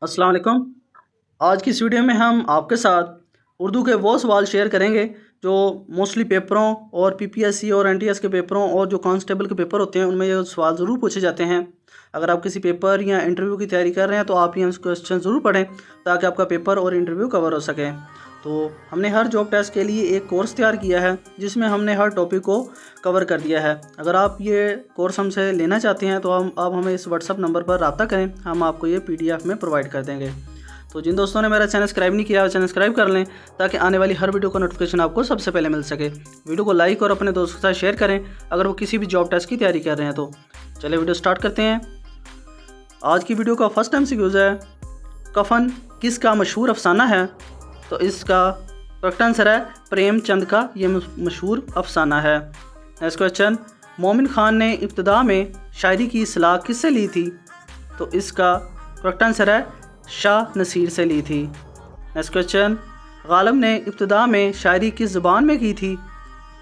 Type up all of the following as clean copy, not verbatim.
अस्सलाम वालेकुम। आज की इस वीडियो में हम आपके साथ उर्दू के वो सवाल शेयर करेंगे जो मोस्टली पेपरों और पीपीएससी और एनटीएस के पेपरों और जो कांस्टेबल के पेपर होते हैं उनमें ये सवाल ज़रूर पूछे जाते हैं। अगर आप किसी पेपर या इंटरव्यू की तैयारी कर रहे हैं तो आप ये क्वेश्चन ज़रूर पढ़ें ताकि आपका पेपर और इंटरव्यू कवर हो सके। तो हमने हर जॉब टेस्ट के लिए एक कोर्स तैयार किया है जिसमें हमने हर टॉपिक को कवर कर दिया है। अगर आप ये कोर्स हमसे लेना चाहते हैं तो आप हमें इस व्हाट्सअप नंबर पर रब्ता करें, हम आपको ये PDF में प्रोवाइड कर देंगे। तो जिन दोस्तों ने मेरा चैनल सब्सक्राइब नहीं किया है चैनल सब्सक्राइब कर लें ताकि आने वाली हर वीडियो का नोटिफिकेशन आपको सबसे पहले मिल सके। वीडियो को लाइक और अपने दोस्तों के साथ शेयर करें अगर वो किसी भी जॉब टेस्ट की तैयारी कर रहे हैं। तो चलिए वीडियो स्टार्ट करते हैं। आज की वीडियो का फर्स्ट MCQ है, कफन किसका मशहूर अफसाना है? तो इसका करेक्ट आंसर है प्रेमचंद का ये मशहूर अफसाना है। नेक्स्ट क्वेश्चन, मोमिन खान ने इब्तिदा में शायरी की सलाह किससे ली थी? तो इसका करेक्ट आंसर है शाह नसीर से ली थी। नेक्स्ट क्वेश्चन, गालिब ने इब्तिदा में शायरी किस ज़ुबान में की थी?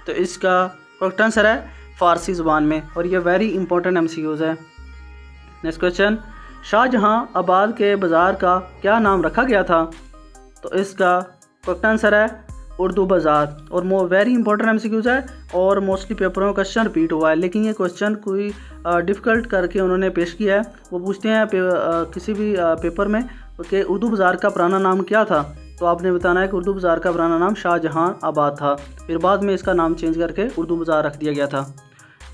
तो इसका करेक्ट आंसर है फ़ारसी ज़ुबान में, और ये वेरी इंपॉर्टेंट MCQs है। नेक्स्ट क्वेश्चन, शाहजहां आबाद के बाज़ार का क्या नाम रखा गया था? तो इसका करेक्ट आंसर है उर्दू बाज़ार, और वेरी इंपॉर्टेंट MCQs है और मोस्टली पेपरों में क्वेश्चन रिपीट हुआ है, लेकिन ये क्वेश्चन कोई डिफ़िकल्ट करके उन्होंने पेश किया है। वो पूछते हैं किसी भी पेपर में कि उर्दू बाज़ार का पुराना नाम क्या था, तो आपने बताना है कि उर्दू बाज़ार का पुराना नाम शाहजहां आबाद था, फिर बाद में इसका नाम चेंज करके उर्दू बाज़ार रख दिया गया था।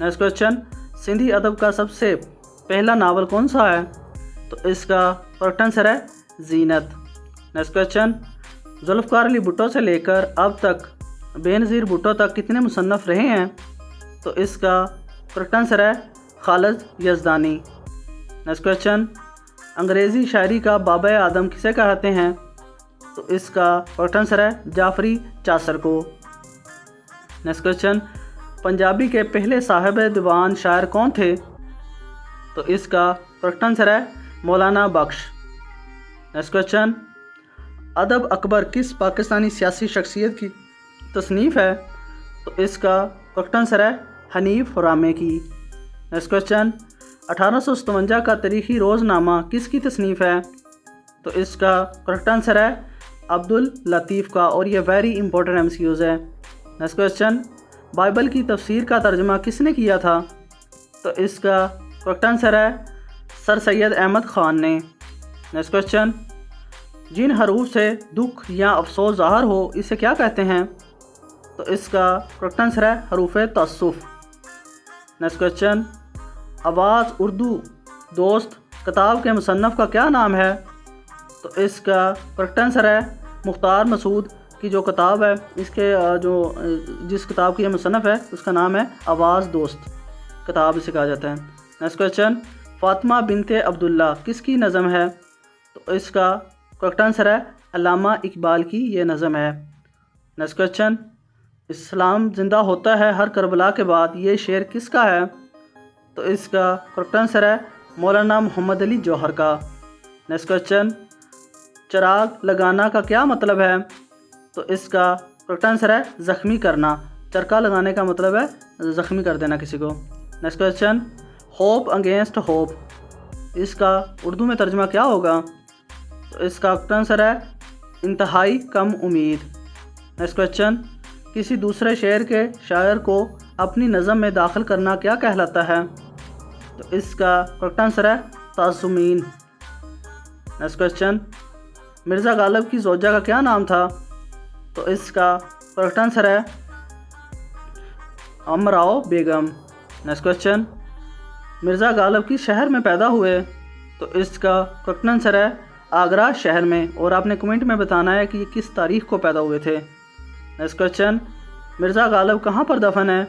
नेक्स्ट क्वेश्चन, सिंधी अदब का सबसे पहला नावल कौन सा है? तो इसका करेक्ट आंसर है जीनत। नेक्स्ट क्वेश्चन, जुल्फ़िकार अली भुट्टो से लेकर अब तक बेनज़ीर भुट्टो तक कितने मुसन्नफ़ रहे हैं? तो इसका करेक्ट आंसर है खालिद यज़दानी। नेक्स्ट क्वेश्चन, अंग्रेज़ी शायरी का बाबा आदम किसे कहते हैं? तो इसका करेक्ट आंसर है जाफरी चासर को। नेक्स्ट क्वेश्चन, पंजाबी के पहले साहिब दीवान शायर कौन थे? तो इसका करेक्ट आंसर है मौलाना बख्श। नेक्स्ट क्वेश्चन, अदब अकबर किस पाकिस्तानी सियासी शख्सियत की तसनीफ़ है? तो इसका करेक्ट आंसर है हनीफ रामे की। नेक्स्ट क्वेश्चन, 1857 का तारीख़ी रोज़नामा किसकी तसनीफ़ है? तो इसका करेक्ट आंसर है अब्दुल लतीफ़ का, और ये वेरी इंपॉर्टेंट MCQs है। नेक्स्ट क्वेश्चन, बाइबल की तफसीर का तर्जमा किसने किया था? तो इसका करेक्ट आंसर है सर सैयद अहमद ख़ान ने। नेक्स्ट क्वेश्चन, जिन हरूफ से दुख या अफसोस ज़ाहिर हो इसे क्या कहते हैं? तो इसका करेक्ट आंसर है हरूफ तअस्सुफ़। नेक्स्ट क्वेश्चन, आवाज़ उर्दू दोस्त किताब के मुसन्नफ़ का क्या नाम है? तो इसका करेक्ट आंसर है मुख्तार मसूद की जो किताब है, इसके जिस किताब की मुसन्नफ़ है उसका नाम है आवाज़ दोस्त किताब इसे कहा जाता है। नेक्स्ट क्वेश्चन, फ़ातिमा बिनते अब्दुल्ला किसकी नज़म है? तो इसका करेक्ट आंसर है अल्लामा इकबाल की ये नज़म है। नेक्स्ट क्वेश्चन, इस्लाम ज़िंदा होता है हर करबला के बाद ये शेर किसका है? तो इसका करेक्ट आंसर है मौलाना मोहम्मद अली जौहर का। नेक्स्ट क्वेश्चन, चिराग लगाना का क्या मतलब है? तो इसका करेक्ट आंसर है ज़ख्मी करना। चरखा लगाने का मतलब है ज़ख्मी कर देना किसी को। Next question, hope against hope इसका उर्दू में तर्जुमा क्या होगा? तो इसका करेक्ट आंसर है इंतहाई कम उम्मीद। नेक्स्ट क्वेश्चन, किसी दूसरे शहर के शायर को अपनी नज़म में दाखिल करना क्या कहलाता है? तो इसका करेक्ट आंसर है ताज़ुमीन। नेक्स्ट क्वेश्चन, मिर्ज़ा गालिब की ज़ौजा का क्या नाम था? तो इसका करेक्ट आंसर है अमराओ बेगम। नेक्स्ट क्वेश्चन, मिर्ज़ा गालिब किस शहर में पैदा हुए? तो इसका करेक्ट आंसर है आगरा शहर में, और आपने कमेंट में बताना है कि ये किस तारीख़ को पैदा हुए थे। नेक्स्ट क्वेश्चन, मिर्ज़ा गालिब कहाँ पर दफन है?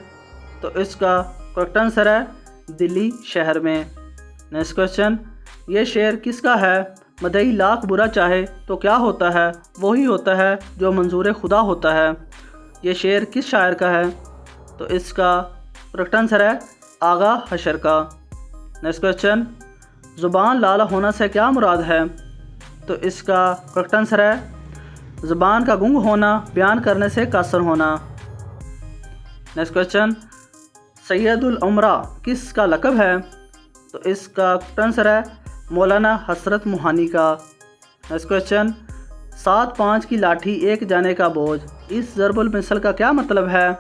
तो इसका करेक्ट आंसर है दिल्ली शहर में। नेक्स्ट क्वेश्चन, ये शेर किसका है? मदई लाख बुरा चाहे तो क्या होता है? वही होता है जो मंजूर खुदा होता है। ये शेर किस शायर का है? तो इसका करेक्ट आंसर है आगा हशर का। नेक्स्ट क्वेश्चन, ज़ुबान लाल होना से क्या मुराद है? तो इसका करेक्ट आंसर है ज़ुबान का गुंग होना, बयान करने से कासर होना। नेक्स्ट क्वेश्चन, सैयदुल उमरा किसका लक़ब है? तो इसका करेक्ट आंसर है मौलाना हसरत मोहानी का। नेक्स्ट क्वेश्चन, 7-5 की लाठी एक जाने का बोझ, इस ज़रबुल मिसल का क्या मतलब है?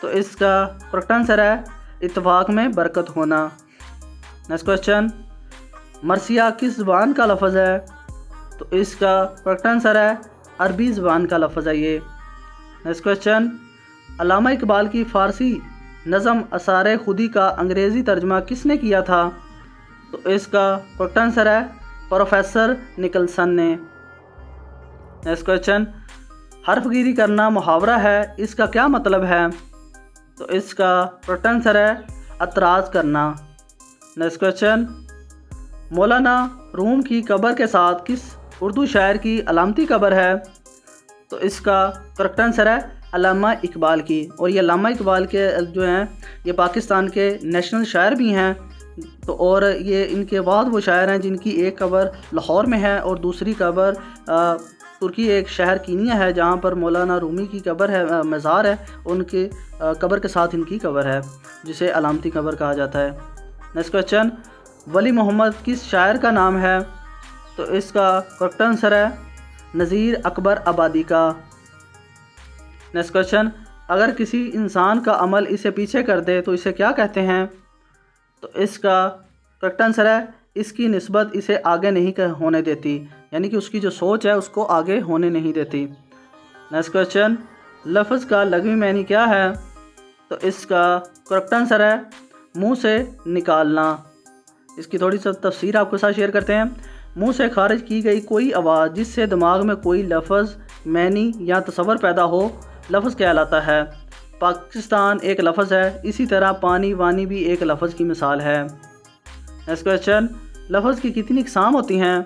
तो इसका करेक्ट आंसर है इत्तेफाक में बरकत होना। नेक्स्ट क्वेश्चन, मरसिया किस ज़बान का लफ्ज़ है? तो इसका करेक्ट आंसर है अरबी ज़बान का लफ्ज़ है ये। नेक्स्ट क्वेश्चन, अल्लामा इकबाल की फ़ारसी नज़म असारे खुदी का अंग्रेज़ी तर्जमा किसने किया था? तो इसका करेक्ट आंसर है प्रोफेसर निकलसन ने। नेक्स्ट क्वेश्चन, हर्फगिरी करना मुहावरा है, इसका क्या मतलब है? तो इसका करेक्ट आंसर है अतराज़ करना। नेक्स्ट क्वेश्चन, मौलाना रूम की कब्र के साथ किस उर्दू शायर की अलामती कब्र है? तो इसका करेक्ट आंसर है अल्लामा इकबाल की। और ये अल्लामा इकबाल के जो हैं ये पाकिस्तान के नेशनल शायर भी हैं। तो और ये इनके बाद वो शायर हैं जिनकी एक कब्र लाहौर में है और दूसरी कब्र तुर्की एक शहर कीनिया है जहाँ पर मौलाना रूमी की कब्र है, मज़ार है, उनकी कब्र के साथ इनकी कब्र है जिसे अलामती कब्र कहा जाता है। नेक्स्ट क्वेश्चन, वली मोहम्मद किस शायर का नाम है? तो इसका करेक्ट आंसर है नज़ीर अकबर आबादी का। नेक्स्ट क्वेश्चन, अगर किसी इंसान का अमल इसे पीछे कर दे तो इसे क्या कहते हैं? तो इसका करेक्ट आंसर है इसकी निस्बत इसे आगे नहीं होने देती, यानी कि उसकी जो सोच है उसको आगे होने नहीं देती। नेक्स्ट क्वेश्चन, लफ्ज़ का लग़वी मानी क्या है? तो इसका करेक्ट आंसर है मुंह से निकालना। इसकी थोड़ी सी तफसीर आपके साथ शेयर करते हैं। मुंह से खारिज की गई कोई आवाज़ जिससे दिमाग में कोई लफ्ज़, मैनी या तसव्वुर पैदा हो, लफ्ज़ कहलाता है। पाकिस्तान एक लफ्ज़ है, इसी तरह पानी वानी भी एक लफ्ज़ की मिसाल है। नेक्स्ट क्वेश्चन, लफ्ज़ की कितनी इक़साम होती हैं?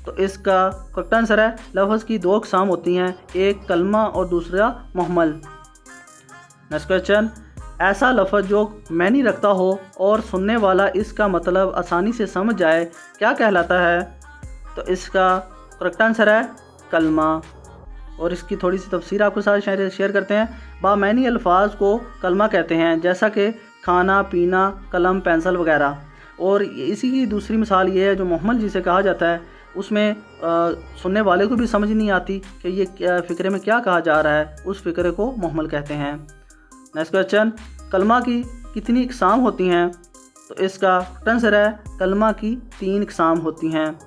तो इसका करेक्ट आंसर है लफ्ज़ की 2 इक़साम होती हैं, एक कलमा और दूसरा मुहम्मल। नेक्स्ट क्वेश्चन, ऐसा लफ्ज़ जो मैनी रखता हो और सुनने वाला इसका मतलब आसानी से समझ जाए क्या कहलाता है? तो इसका करेक्ट आंसर है कलमा। और इसकी थोड़ी सी तफसीर आपके साथ शेयर करते हैं। बामैनी अल्फाज को कलमा कहते हैं, जैसा कि खाना, पीना, कलम, पेंसिल वगैरह। और इसी की दूसरी मिसाल ये है जो मुहम्मल जिसे कहा जाता है, उसमें सुनने वाले को भी समझ नहीं आती कि ये फ़िक्रे में क्या कहा जा रहा है, उस फ़िक्रे को मुहम्मल कहते हैं। नेक्स्ट क्वेश्चन, कलमा की कितनी इक़साम होती हैं? तो इसका आंसर है कलमा की 3 इक़साम होती हैं।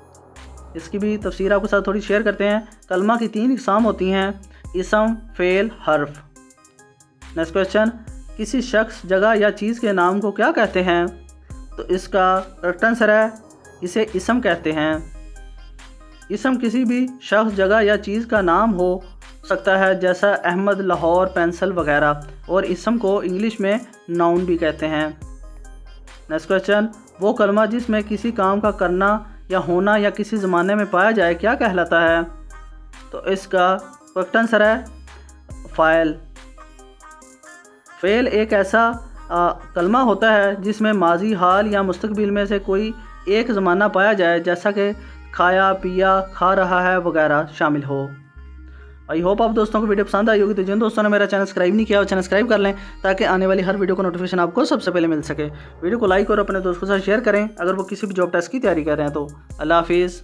इसकी भी तफसीर आपके साथ थोड़ी शेयर करते हैं। कलमा की 3 इक़साम होती हैं, इसम, फ़ेल, हर्फ। नेक्स्ट क्वेश्चन, किसी शख्स, जगह या चीज़ के नाम को क्या कहते हैं? तो इसका करेक्ट आंसर है इसे इसम कहते हैं। इसम किसी भी शख्स, जगह या चीज़ का नाम हो सकता है, जैसा अहमद, लाहौर, पेंसिल वगैरह। और इसम को इंग्लिश में नाउन भी कहते हैं। नेक्स्ट क्वेश्चन, वो कलमा जिसमें किसी काम का करना या होना या किसी ज़माने में पाया जाए क्या कहलाता है? तो इसका करेक्ट आंसर है फ़ाइल। फ़ेल एक ऐसा कलमा होता है जिसमें माजी, हाल या मुस्तकबिल में से कोई एक ज़माना पाया जाए, जैसा कि खाया, पिया, खा रहा है वगैरह शामिल हो। आई होप आप दोस्तों को वीडियो पसंद आई होगी। तो जिन दोस्तों ने मेरा चैनल सब्सक्राइब नहीं किया वो चैनल सब्सक्राइब कर लें ताकि आने वाली हर वीडियो को नोटिफिकेशन आपको सबसे पहले मिल सके। वीडियो को लाइक और अपने दोस्तों के साथ शेयर करें अगर वो किसी भी जॉब टेस्ट की तैयारी कर रहे हैं तो। अल्लाह हाफिज़।